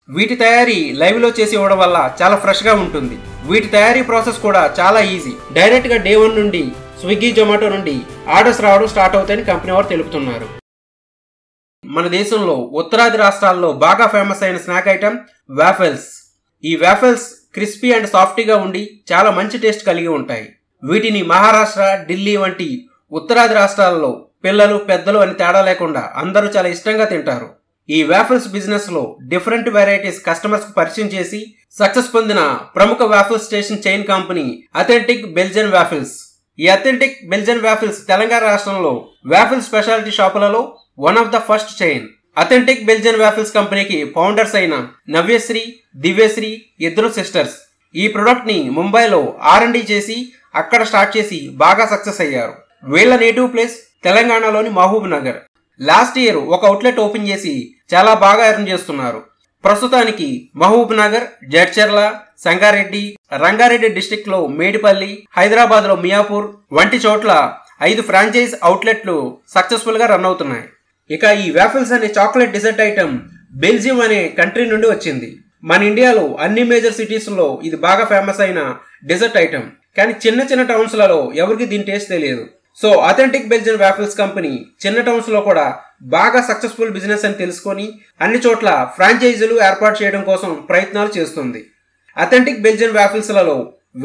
వీటి తయారీ లైవ్ లో చేసి ఇవ్వడం వల్ల చాలా ఫ్రెష్ గా ఉంటుంది. వీటి తయారీ ప్రాసెస్ కూడా చాలా ఈజీ. డైరెక్ట్ గా డే 1 నుండి స్విగ్గీ జొమాటో నుండి ఆర్డర్స్ రావడం స్టార్ట్ అవుతాయని కంపెనీ వారు తెలుపుతున్నారు. మన దేశంలో ఉత్తరాది రాష్ట్రాల్లో బాగా ఫేమస్ అయిన స్నాక్ ఐటమ్ వాఫెల్స్. ఈ వాఫెల్స్ క్రిస్పీ అండ్ సాఫ్టీగా ఉండి చాలా మంచి టేస్ట్ కలిగి ఉంటాయి. వీటిని మహారాష్ట్ర, ఢిల్లీ వంటి ఉత్తరాది రాష్ట్రాల్లో పిల్లలు పెద్దలు అని తేడా లేకుండా అందరూ చాలా ఇష్టంగా తింటారు. ఈ వాఫెల్స్ బిజినెస్ లో డిఫరెంట్ వెరైటీస్ కస్టమర్స్ కు పరిచయం చేసి సక్సెస్ పొందిన ప్రముఖ waffle station chain company authentic Belgian waffles. ఈ అథెంటిక్ బెల్జియన్ వాఫెల్స్ తెలంగాణ రాష్ట్రంలో వాఫెల్ స్పెషాలిటీ షాపులలో one of the first chain. Authentic Belgian waffles కంపెనీకి ఫౌండర్స్ అయిన నవ్యశ్రీ, దివ్యశ్రీ ఇద్దరు సిస్టర్స్. ఈ ప్రొడక్ట్ ని ముంబైలో R&D చేసి అక్కడ స్టార్ట్ చేసి బాగా సక్సెస్ అయ్యారు. వీళ్ళ నేటివ్ ప్లేస్ తెలంగాణలోని మహబూబ్ నగర్. లాస్ట్ ఇయర్ ఒక అవుట్లెట్ ఓపెన్ చేసి చాలా బాగా ఎర్న్ చేస్తున్నారు. ప్రస్తుతానికి మహబూబ్ నగర్, జడ్చర్ల, సంగారెడ్డి, రంగారెడ్డి డిస్టిక్ లో మేడిపల్లి, హైదరాబాద్ లో మియాపూర్ వంటి చోట్ల 5 ఫ్రాంచైజ్ అవుట్లెట్లు సక్సెస్ఫుల్ గా రన్ అవుతున్నాయి. ఇక ఈ వాఫెల్స్ అనే చాక్లెట్ డిజర్ట్ ఐటమ్ బెల్జియం అనే కంట్రీ నుండి వచ్చింది. మన ఇండియాలో అన్ని మేజర్ సిటీస్ లో ఇది బాగా ఫేమస్ అయిన డిజర్ట్ ఐటమ్. కానీ చిన్న చిన్న టౌన్స్ లలో ఎవరికి దీని టేస్ట్ తెలియదు. So authentic Belgian waffles company చిన్న టౌన్స్ లో కూడా బాగా సక్సెస్ఫుల్ బిజినెస్ అని తెలుసుకొని అన్ని చోట్ల ఫ్రాంచైజీలు ఏర్పాటు చేయడం కోసం ప్రయత్నాలు చేస్తుంది. అథెంటిక్ బెల్జియన్ వాఫెల్స్ లలో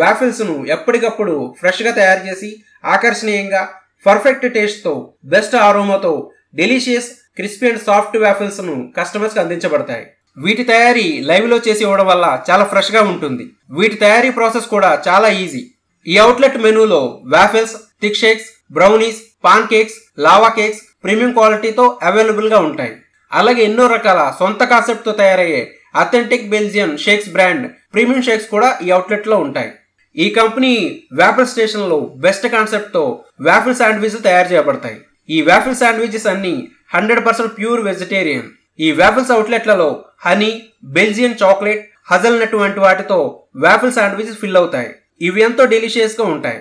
వాఫెల్స్ ను ఎప్పటికప్పుడు ఫ్రెష్ గా తయారు చేసి ఆకర్షణీయంగా పర్ఫెక్ట్ టేస్ట్ తో బెస్ట్ ఆరోమాతో delicious crispy and soft waffles ను కస్టమర్స్ కి అందించబడతాయి. వీటి తయారీ లైవ్ లో చేసి ఇవ్వడం వల్ల చాలా ఫ్రెష్ గా ఉంటుంది. వీటి తయారీ ప్రాసెస్ కూడా చాలా ఈజీ. ఈ అవుట్లెట్ మెనూలో waffles, thick shakes, brownies, pancakes, lava cakes premium క్వాలిటీతో అవైలబుల్ గా ఉంటాయి. అలాగే ఎన్నో రకాల సొంత కాన్సెప్ట్ తో తయారయ్యే authentic Belgian shakes brand premium shakes కూడా ఈ అవుట్లెట్ లో ఉంటాయి. ఈ కంపెనీ వాఫెల్ స్టేషన్ లో బెస్ట్ కాన్సెప్ట్ తో వాఫెల్ శాండ్విచ్లు తయారు చేయబడతాయి. ఈ వాఫెల్ శాండ్విచెస్ అన్ని 100% ప్యూర్ వెజిటేరియన్. ఈ వాఫెల్స్ అవుట్లెట్లలో హనీ, బెల్జియన్ చాక్లెట్, హజల్నట్ వంటి వాటితో వాఫెల్ శాండ్విచెస్ ఫిల్ అవుతాయి. ఇవి ఎంతో డెలిషియస్ గా ఉంటాయి.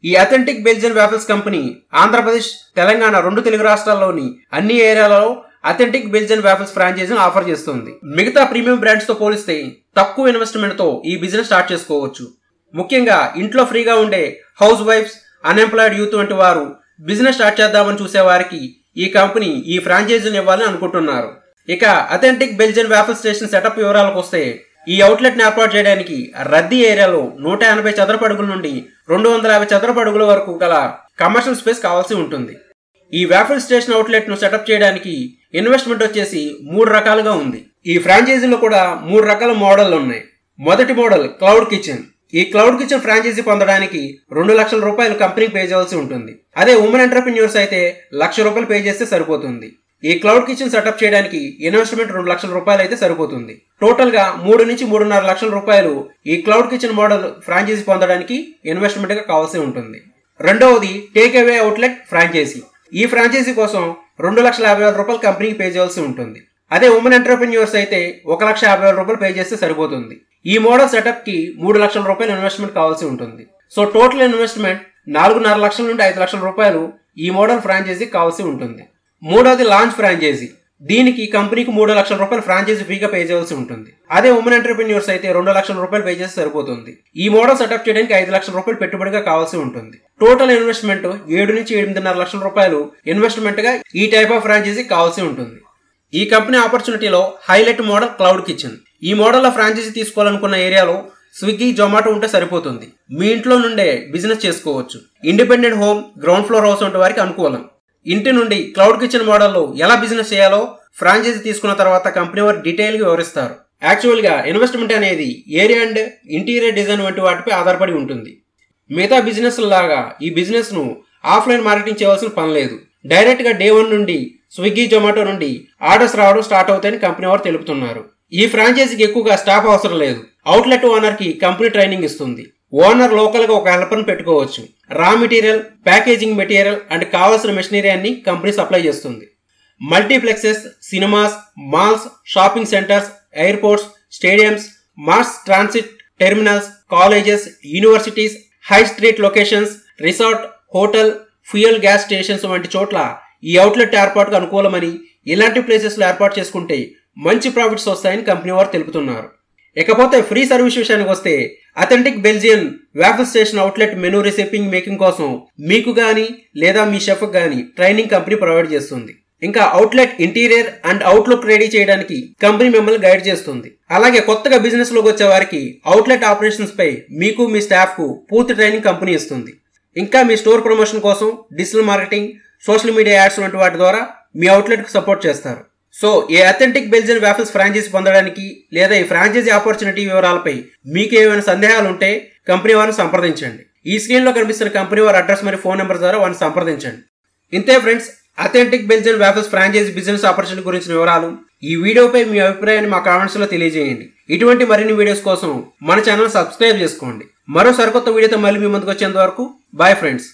ఈ authentic Belgian waffles company Andhra Pradesh, Telangana 2 Telugu రాష్ట్రాల్లోని అన్ని ఏరియాలలో అథెంటిక్ బెల్జియన్ వాఫెల్స్ ఫ్రాంచైజీని ఆఫర్ చేస్తుంది. మిగతా ప్రీమియం బ్రాండ్స్ తో పోలిస్తే తక్కువ ఇన్వెస్ట్మెంట్ తో ఈ బిజినెస్ స్టార్ట్ చేసుకోవచ్చు. ముఖ్యంగా ఇంట్లో ఫ్రీగా ఉండే హౌస్ వైఫ్స్, అన్ఎంప్లాయిడ్ యూత్ వంటి వారు బిజినెస్ స్టార్ట్ చేద్దామని చూసే వారికి ఈ కంపెనీ ఈ ఫ్రాంచైజీని ఇవ్వాలని అనుకుంటున్నారు. ఇక authentic Belgian waffle station setup వివరాలకు వస్తే ఈ అవుట్లెట్ ని ఏర్పాటు చేయడానికి రద్దీ ఏరియాలో 180 చదరపు అడుగుల నుండి 250 చదరపు అడుగుల వరకు గల కమర్షియల్ స్పేస్ కావాల్సి ఉంటుంది. ఈ వాఫెల్ స్టేషన్ అవుట్లెట్ ను సెటప్ చేయడానికి ఇన్వెస్ట్మెంట్ వచ్చేసి 3 రకాలుగా ఉంది. ఈ ఫ్రాంచైజీలో కూడా 3 రకాల మోడళ్లు ఉన్నాయి. మొదటి మోడల్ క్లౌడ్ కిచెన్. ఈ క్లౌడ్ కిచెన్ ఫ్రాంచైజీ పొందడానికి 2 లక్షల రూపాయలు కంపెనీకి పే చేయాల్సి ఉంటుంది. అదే ఉమెన్ ఎంటర్‌ప్రెన్యూర్స్ అయితే 1 లక్ష రూపాయలు పే చేస్తే సరిపోతుంది. ఈ క్లౌడ్ కిచెన్ సెటప్ చేయడానికి ఇన్వెస్ట్మెంట్ 2 లక్షల రూపాయలు అయితే సరిపోతుంది. టోటల్ గా 3 నుంచి 3.5 లక్షల రూపాయలు ఈ క్లౌడ్ కిచెన్ మోడల్ ఫ్రాంచైజీ పొందడానికి ఇన్వెస్ట్మెంట్ గా కావాల్సి ఉంటుంది. రెండవది టేక్ అవే అవుట్లెట్ ఫ్రాంచైజీ. ఈ ఫ్రాంచైజీ కోసం 2,50,000 రూపాయలు కంపెనీకి పే చేయాల్సి ఉంటుంది. అదే ఉమెన్ ఎంటర్‌ప్రెన్యూర్స్ అయితే 1,50,000 రూపాయలు పే చేస్తే సరిపోతుంది. ఈ మోడల్ సెటప్ కి 3 లక్షల రూపాయలు ఇన్వెస్ట్మెంట్ కావాల్సి ఉంటుంది. సో టోటల్ ఇన్వెస్ట్మెంట్ 4.5 లక్షల నుండి 5 లక్షల రూపాయలు ఈ మోడల్ ఫ్రాంచైజీ కావాల్సి ఉంటుంది. మూడోది లాంచ్ ఫ్రాంచైజీ. దీనికి కంపెనీకి 3 లక్షల రూపాయలు ఫ్రాంచైజీ ఫీగా పే చేయాల్సి ఉంటుంది. అదే ఉమెన్ ఎంటర్‌ప్రెన్యూర్స్ అయితే 2 లక్షల రూపాయలు పే చేస్తే సరిపోతుంది. ఈ మోడల్ సెటప్ చేయడానికి 5 లక్షల రూపాయలు పెట్టుబడిగా కావాల్సి ఉంటుంది. టోటల్ ఇన్వెస్ట్మెంట్ 7 నుంచి 8.5 లక్షల రూపాయలు ఇన్వెస్ట్మెంట్ గా ఈ టైప్ ఆఫ్ ఫ్రాంచైజీ కావాల్సి ఉంటుంది. ఈ కంపెనీ ఆపర్చునిటీలో హైలైట్ మోడల్ క్లౌడ్ కిచెన్. ఈ మోడల్ లో ఫ్రాంచైజీ తీసుకోవాలనుకున్న ఏరియాలో స్విగ్గీ, జొమాటో ఉంటే సరిపోతుంది. మీ ఇంట్లో నుండే బిజినెస్ చేసుకోవచ్చు. Independent home, ground floor house వంటి వారికి అనుకూలం. ఇంటి నుండి క్లౌడ్ కిచెన్ మోడల్లో ఎలా బిజినెస్ చేయాలో ఫ్రాంచైజీ తీసుకున్న తర్వాత కంపెనీ వారు డీటెయిల్ గా వివరిస్తారు. యాక్చువల్ గా ఇన్వెస్ట్మెంట్ అనేది ఏరియా అండ్ ఇంటీరియర్ డిజైన్ వంటి వాటిపై ఆధారపడి ఉంటుంది. మిగతా బిజినెస్ లాగా ఈ బిజినెస్ ను ఆఫ్లైన్ మార్కెటింగ్ చేయవలసిన పని లేదు. డైరెక్ట్ గా డే 1 నుండి స్విగ్గీ, జొమాటో నుండి ఆర్డర్స్ రావడం స్టార్ట్ అవుతాయని కంపెనీ వారు తెలుపుతున్నారు. ఈ ఫ్రాంచైజీకి ఎక్కువగా స్టాఫ్ అవసరం లేదు. అవుట్లెట్ ఓనర్ కి కంపెనీ ట్రైనింగ్ ఇస్తుంది. ఓనర్ లోకల్ గా ఒక హెల్పర్ పెట్టుకోవచ్చు. Raw material, packaging material and కావాల్సిన మెషినరీ అన్ని కంపెనీ సప్లై చేస్తుంది. Multiplexes, cinemas, malls, shopping centres, airports, stadiums, mass transit terminals, colleges, universities, high street locations, resort, hotel, fuel gas stations వంటి చోట్ల ఈ outlet ఏర్పాటుకు అనుకూలమని, ఇలాంటి ప్లేసెస్ లో ఏర్పాటు చేసుకుంటే మంచి ప్రాఫిట్స్ వస్తాయని కంపెనీ వారు తెలుపుతున్నారు. ఇకపోతే ఫ్రీ సర్వీస్ విషయానికి వస్తే authentic Belgian waffle station outlet menu రెసిపింగ్ మేకింగ్ కోసం మీకు గానీ లేదా మీ షెఫ్ గానీ ట్రైనింగ్ కంపెనీ ప్రొవైడ్ చేస్తుంది. ఇంకా outlet interior and outlook ready చేయడానికి కంపెనీ మిమ్మల్ని గైడ్ చేస్తుంది. అలాగే కొత్తగా బిజినెస్ లోకి వచ్చే వారికి అవుట్లెట్ ఆపరేషన్స్ పై మీకు మీ స్టాఫ్ కు పూర్తి ట్రైనింగ్ కంపెనీ ఇస్తుంది. ఇంకా మీ స్టోర్ ప్రమోషన్ కోసం digital marketing, social media ads వంటి వాటి ద్వారా మీ అవుట్లెట్ కు సపోర్ట్ చేస్తారు. సో ఈ అథెంటిక్ బెల్జియన్ వాఫెల్స్ ఫ్రాంచైజీ పొందడానికి లేదా ఈ ఫ్రాంచైజీ ఆపర్చునిటీ వివరాలపై మీకు ఏమైనా సందేహాలు ఉంటే కంపెనీ వారిని సంప్రదించండి. ఈ స్క్రీన్ లో కనిపిస్తున్న కంపెనీ వారి అడ్రస్ మరియు ఫోన్ నెంబర్ ద్వారా వారిని సంప్రదించండి. ఇంతే friends, authentic Belgian waffles franchisee business opportunity గురించిన వివరాలు. ఈ వీడియోపై మీ అభిప్రాయాన్ని మా కామెంట్స్ లో తెలియజేయండి. ఇటువంటి మరిన్ని వీడియోస్ కోసం మన ఛానల్ సబ్స్క్రైబ్ చేసుకోండి. మరో సరికొత్త వీడియోతో మళ్ళీ మీ ముందుకు వచ్చేంత వరకు బాయ్ ఫ్రెండ్స్.